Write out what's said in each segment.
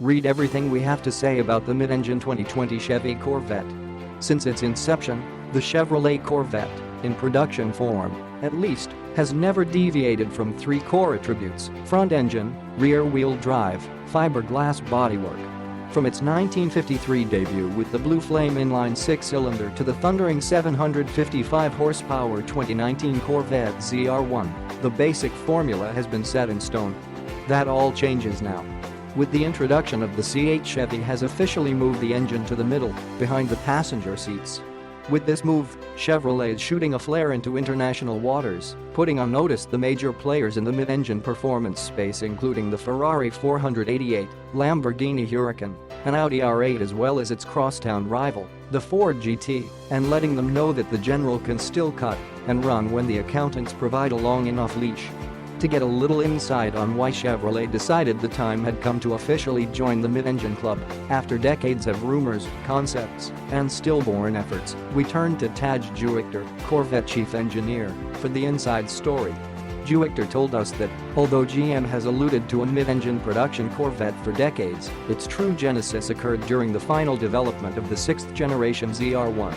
Read everything we have to say about the mid-engine 2020 Chevy Corvette. Since its inception, the Chevrolet Corvette, in production form, at least, has never deviated from three core attributes: front engine, rear-wheel drive, fiberglass bodywork. From its 1953 debut with the Blue Flame inline six-cylinder to the thundering 755 horsepower 2019 Corvette ZR1, the basic formula has been set in stone. That all changes now. With the introduction of the C8 Chevy has officially moved the engine to the middle, behind the passenger seats. With this move, Chevrolet is shooting a flare into international waters, putting on notice the major players in the mid-engine performance space, including the Ferrari 488, Lamborghini Huracán, and Audi R8, as well as its crosstown rival, the Ford GT, and letting them know that the General can still cut and run when the accountants provide a long enough leash. To get a little insight on why Chevrolet decided the time had come to officially join the mid-engine club, after decades of rumors, concepts, and stillborn efforts, we turned to Taj Juichter, Corvette chief engineer, for the inside story. Juichter told us that, although GM has alluded to a mid-engine production Corvette for decades, its true genesis occurred during the final development of the 6th generation ZR1.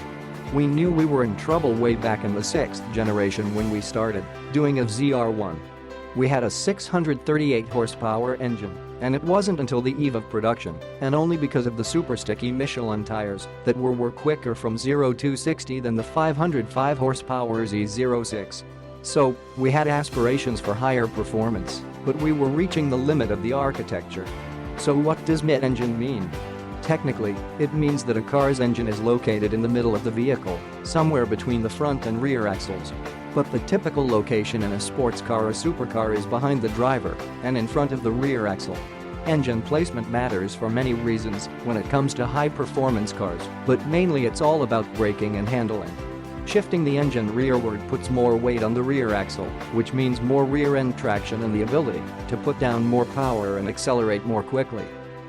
We knew we were in trouble way back in the 6th generation when we started doing a ZR1. We had a 638 horsepower engine, and it wasn't until the eve of production, and only because of the super sticky Michelin tires, that were quicker from 0 to 60 than the 505 horsepower Z06. So, we had aspirations for higher performance, but we were reaching the limit of the architecture. So what does mid-engine mean? Technically, it means that a car's engine is located in the middle of the vehicle, somewhere between the front and rear axles. But the typical location in a sports car or supercar is behind the driver and in front of the rear axle. Engine placement matters for many reasons when it comes to high-performance cars, but mainly it's all about braking and handling. Shifting the engine rearward puts more weight on the rear axle, which means more rear-end traction and the ability to put down more power and accelerate more quickly.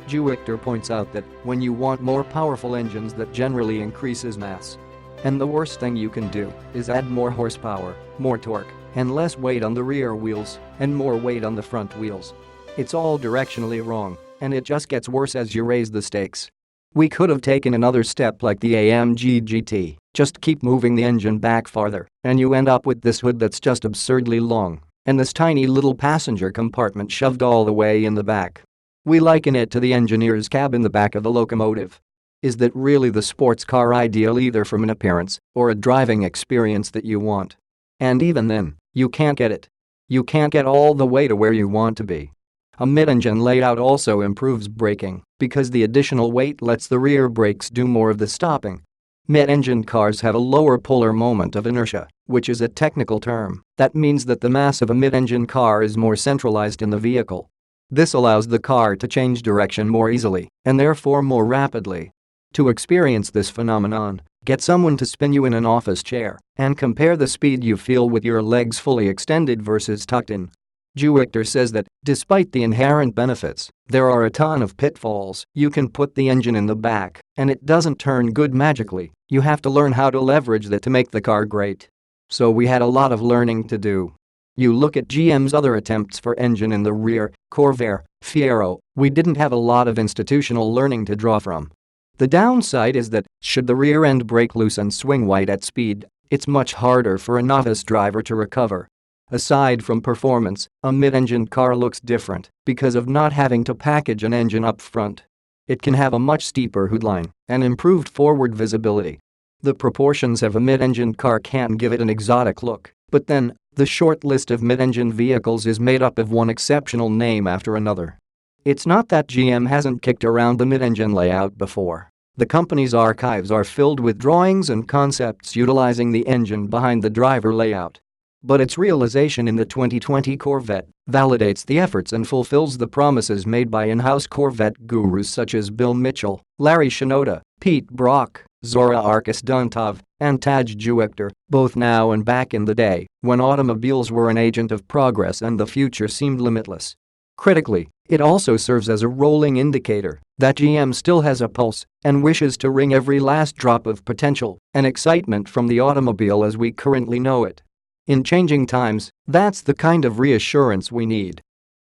Juichter points out that when you want more powerful engines, that generally increases mass. And the worst thing you can do is add more horsepower, more torque, and less weight on the rear wheels and more weight on the front wheels. It's all directionally wrong, and it just gets worse as you raise the stakes. We could have taken another step like the AMG GT, just keep moving the engine back farther, and you end up with this hood that's just absurdly long, and this tiny little passenger compartment shoved all the way in the back. We liken it to the engineer's cab in the back of a locomotive. Is that really the sports car ideal, either from an appearance or a driving experience that you want? And even then, you can't get it. You can't get all the way to where you want to be. A mid-engine layout also improves braking because the additional weight lets the rear brakes do more of the stopping. Mid-engine cars have a lower polar moment of inertia, which is a technical term that means that the mass of a mid-engine car is more centralized in the vehicle. This allows the car to change direction more easily and therefore more rapidly. To experience this phenomenon, get someone to spin you in an office chair and compare the speed you feel with your legs fully extended versus tucked in. Juichter says that, despite the inherent benefits, there are a ton of pitfalls. You can put the engine in the back, and it doesn't turn good magically. You have to learn how to leverage that to make the car great. So we had a lot of learning to do. You look at GM's other attempts for engine in the rear, Corvair, Fiero, we didn't have a lot of institutional learning to draw from. The downside is that, should the rear end break loose and swing wide at speed, it's much harder for a novice driver to recover. Aside from performance, a mid-engine car looks different because of not having to package an engine up front. It can have a much steeper hoodline and improved forward visibility. The proportions of a mid-engine car can give it an exotic look, but then, the short list of mid-engine vehicles is made up of one exceptional name after another. It's not that GM hasn't kicked around the mid-engine layout before. The company's archives are filled with drawings and concepts utilizing the engine behind the driver layout. But its realization in the 2020 Corvette validates the efforts and fulfills the promises made by in-house Corvette gurus such as Bill Mitchell, Larry Shinoda, Pete Brock, Zora Arkus-Duntov, and Taj Juichter, both now and back in the day when automobiles were an agent of progress and the future seemed limitless. Critically, it also serves as a rolling indicator that GM still has a pulse and wishes to wring every last drop of potential and excitement from the automobile as we currently know it. In changing times, that's the kind of reassurance we need.